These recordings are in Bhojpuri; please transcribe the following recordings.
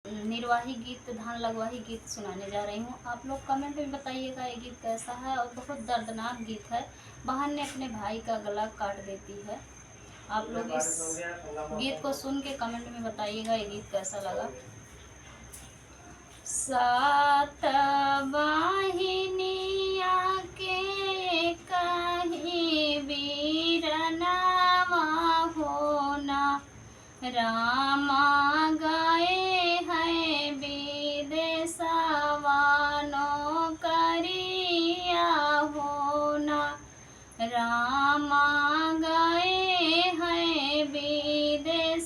निर्वाही गीत, धान लगवाही गीत सुनाने जा रही हूँ। आप लोग कमेंट में बताइएगा ये गीत कैसा है, और बहुत दर्दनाक गीत है। बहन ने अपने भाई का गला काट देती है। आप लोग इस गीत को सुन के कमेंट में बताइएगा ये गीत कैसा लगा। सात वाहिनिया के कहीं वीरनावा होना, रामा गए हैं विदेशवानों करिया होना, रामा गए हैं विदेशवानों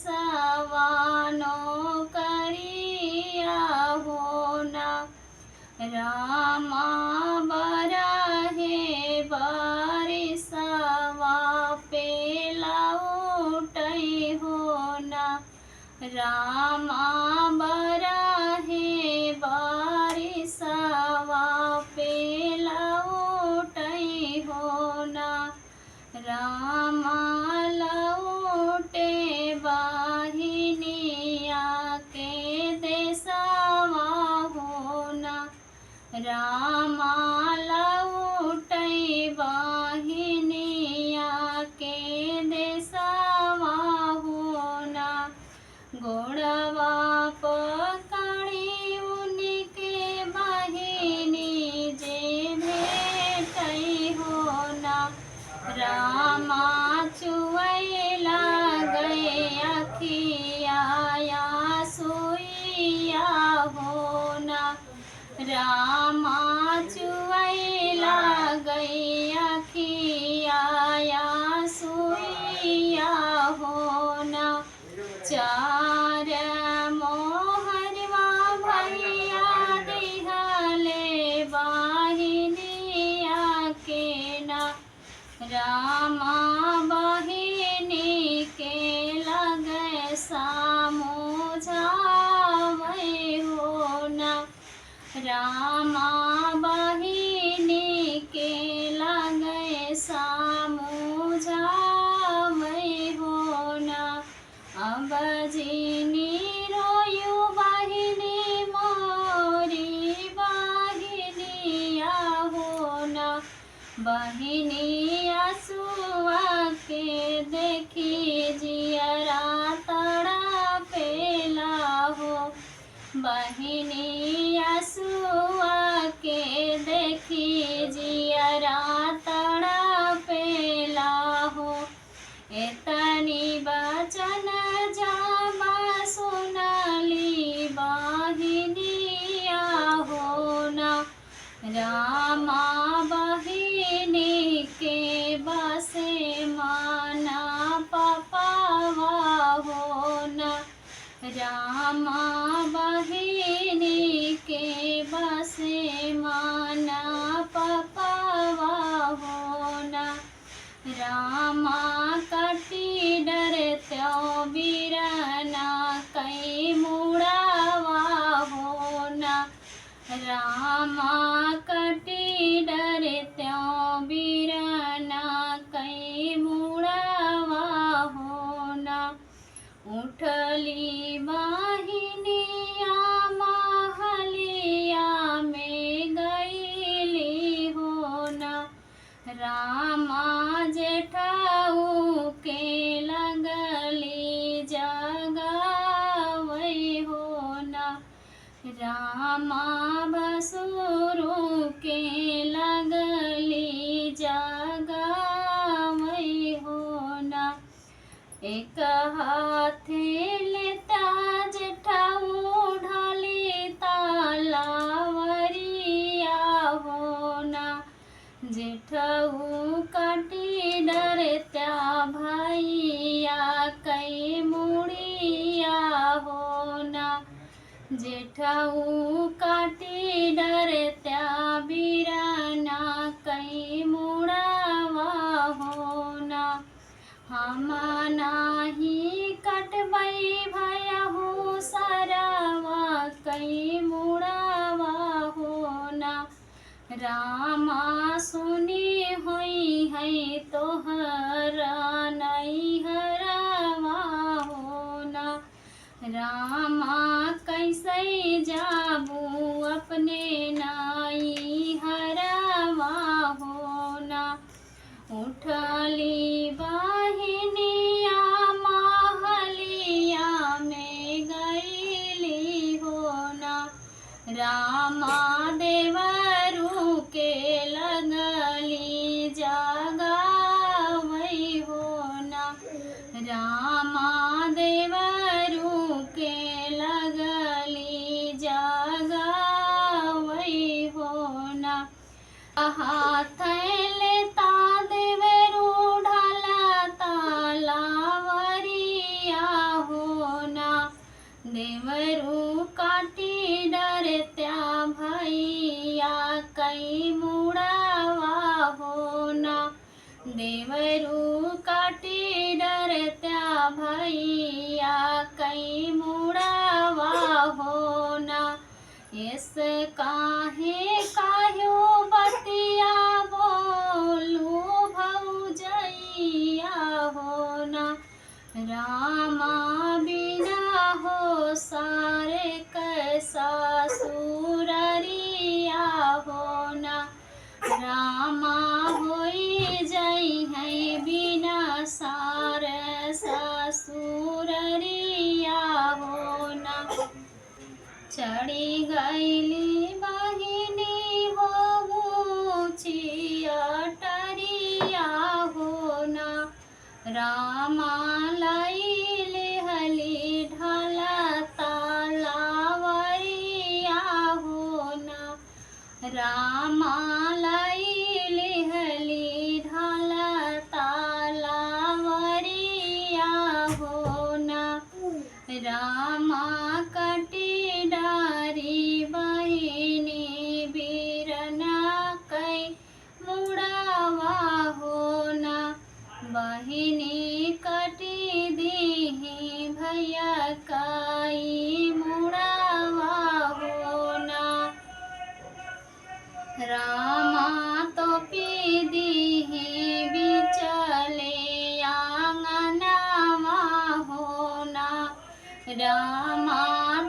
करिया होना, रामा बरहे बारिशवा पे लौटई होना, रामा बरहे बारिशवा पे लौटई होना, रामा लौटे वाहिनिया के देशवा होना, रामा लौटई वाहिनिया के देशवा होना, गोड़वा पकड़ी उनके बहिनी जे भेटई होना, रामा चुवैला गए अखिया सुइया होना, रामा चुवैला गई अखिया सुइया होना, चार मोहरवा भैया दिहले वाहिनिया के ना, रामा बहिनी के लगे सामुझावे होना, रामा बहिनी के लगे सामुझावे होना, अब जीनी रोयू बहिनी मोरी बहिनिया होना, बहिनी आंसुआ के देखी जियरा तड़पेला हो, बहिनी आंसुआ के देखी जियरा तड़पेला हो, एतनी बचन जाबा सुनली बहिनिया होना, रामा बहिनी के बसे माना पपावा होना, रामा बहिनी के बसे माना पपावा होना, रामा कटी डरत्यों बीरना कई मुड़ावा होना, रामा कटी डरत्यों बीरना कई मुड़ावा होना, उठली वाहिनिया महलिया में गईली होना, रामा जेठाऊ के लगली जगावई होना, रामा भसुरू के लगली जगावई होना, एक हाथे लेता जेठाऊ ढाली तालावरिया होना, जेठाऊ काटी डरत्या भैया कई मुड़िया होना, जेठाऊ काटी डरत्या बीरना कई मुड़ावा होना, हम नाही कटबई भयहू सरवा कई मुड़ावा होना, रामा सुनी हुई है तोहरा नहीं हरावा होना, रामा कैसा अपने नाई हरवा होना। उठली बहिनिया महलिया में गईली होना। रामा देवरू के लगली जगावई होना। रामा देवरू के लगली जगावई होना। हाथ लेता देवरू ढाला तालावरिया होना। देवरू काटी डरत्या भैया कई मुड़ावा होना। देवरू काटी डरत्या भैया कई मुड़ावा होना। इस काहे काह्यो बतिया बोलू भौजैया होना। रामा बिना हो सारे कैसा सुररिया होना। रामा होई जई है बिना सार ससुररिया होना। चढ़ी गईली बहिनी हो ऊँची अटरिया होना। रामा लाई लेहली ढाला तालावरिया होना। रामा लाई लेहली ढाला तालावरिया होना। रामा कटी डारी बहिनी बीरना कई मुड़ावा होना। बहिनी कटी दीही भैया कई मुड़ावा होना। रामा तो पी दीही बिचले आंगनवा होना। रामा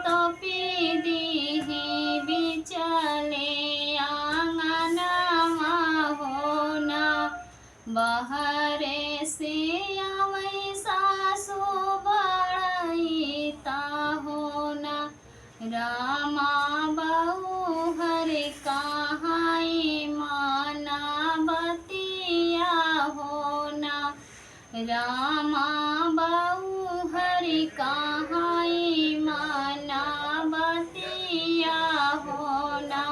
तो पी दीही बिचले आंगनवा होना। बहरे से आवै सासु बड़ईता होना। रामा बहू हर कहाई माना बतिया होना। रामा बहू हर कहाई माना बतिया होना।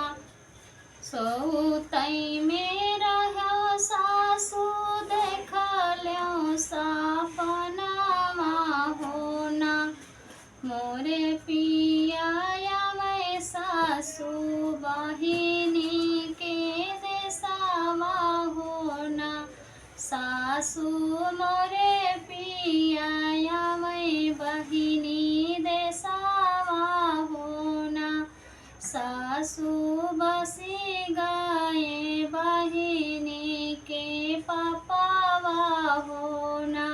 सोतई में रहो सासु देखल्यों सपनावा होना। मोरे पिया आवे सासु बहिनी के देसावा होना। सासु मोरे पिया आवे बहिनी देसावा होना। सासु बसी गाए बहिनी के पापावा होना।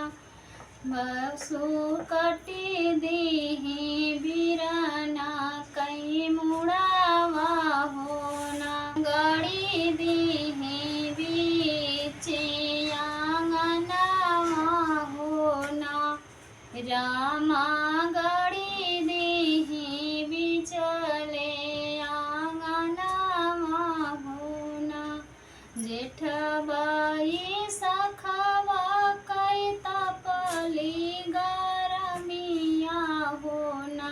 बसु कटी दीही बीराना कई मुड़ावा होना। गड़ी दीही बीचे आंगनवा होना। रामा गड़ी दीही बिचले आंगनवा होना। जेठ बाई सखवा कई तपली गरमिया होना।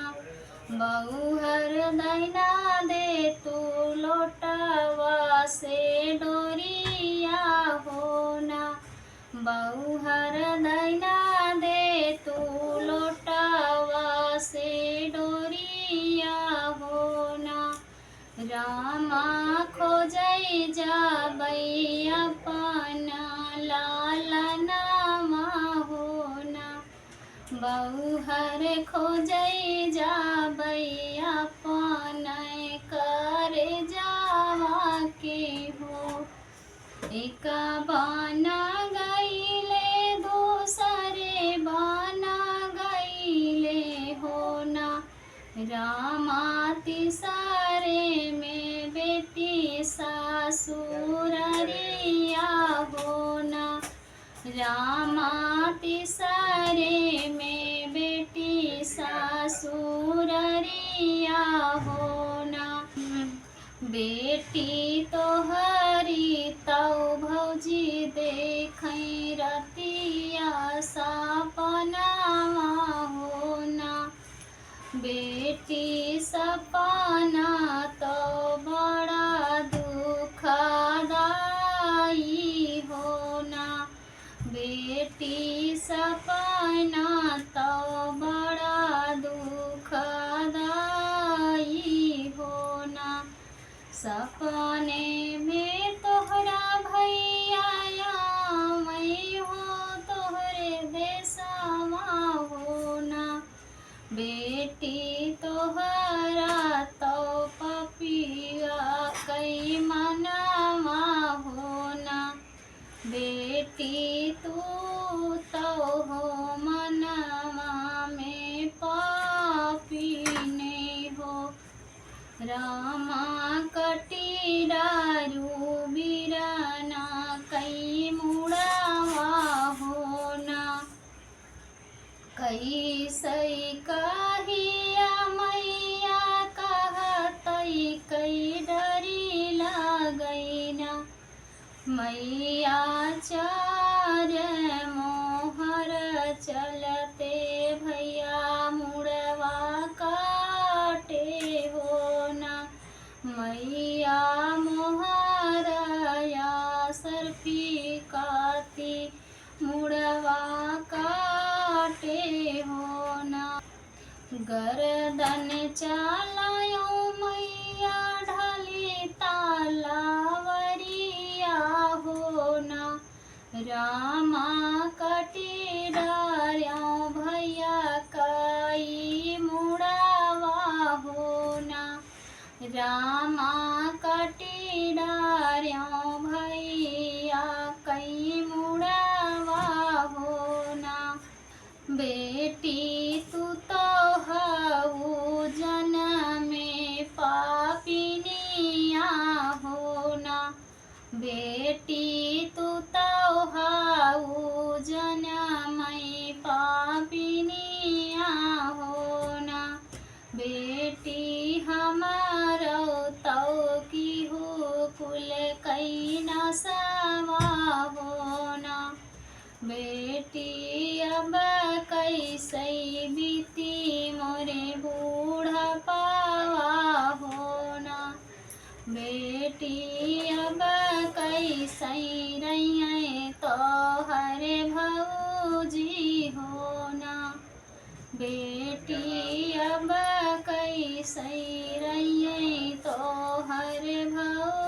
बहुहर दैना दे तू लोटवा से डोरिया होना। बहुहर दैना दे तू लोटवा से डोरिया होना। रामा खोजई जाबई अपना लालनावा होना। बहुहर खोजई जाबई अपन कर जावा के हो। एक बाना गईले दूसरे बाना गईले होना। रामा तिसरे में ससुररिया होना। रामा तिसरे में बेटी ससुररिया होना। बेटी तोहरी तौ भौजी देखै रतिया सपनावा होना। बेटी सपना तो बड़ा दुखदाई होना। बेटी सपना तो बड़ा दुखदाई होना। सपने में तोहरा भैया मैं हो तोहरे देशवा होना। बेटी तोहरा तो पपिया कई मनवा होना। बेटी तू तो हो मनवा में पापी ने हो। रामा कटीडारू बीराना कई मुड़ावा होना। कई सई कहिया मैया कहतई कई डरी लगैना। मैया चार मोहर चलते भैया मुड़वा काटे होना। मैया मोहरया सरपी काती मुड़वा काटे होना। गर्दन चलायो मैया ढली तालावरिया होना। रामा कटीडार्यो भैया कई मुड़वा होना। रामा कटीडार्यो भैया कई मुड़वा होना। बेटी तू तो हऊ जनमे पापिनिया होना। बेटी तू तो हऊ जनमे पापिनिया होना। बेटी हमारो तो की हो कुल कई नसवा होना। बेटी अब कैसे बीती मोरे बूढ़ा पावा होना। बेटी अब कैसे रहिए तो हरे भौजी होना। बेटी अब कैसे रहिए तो हरे भौ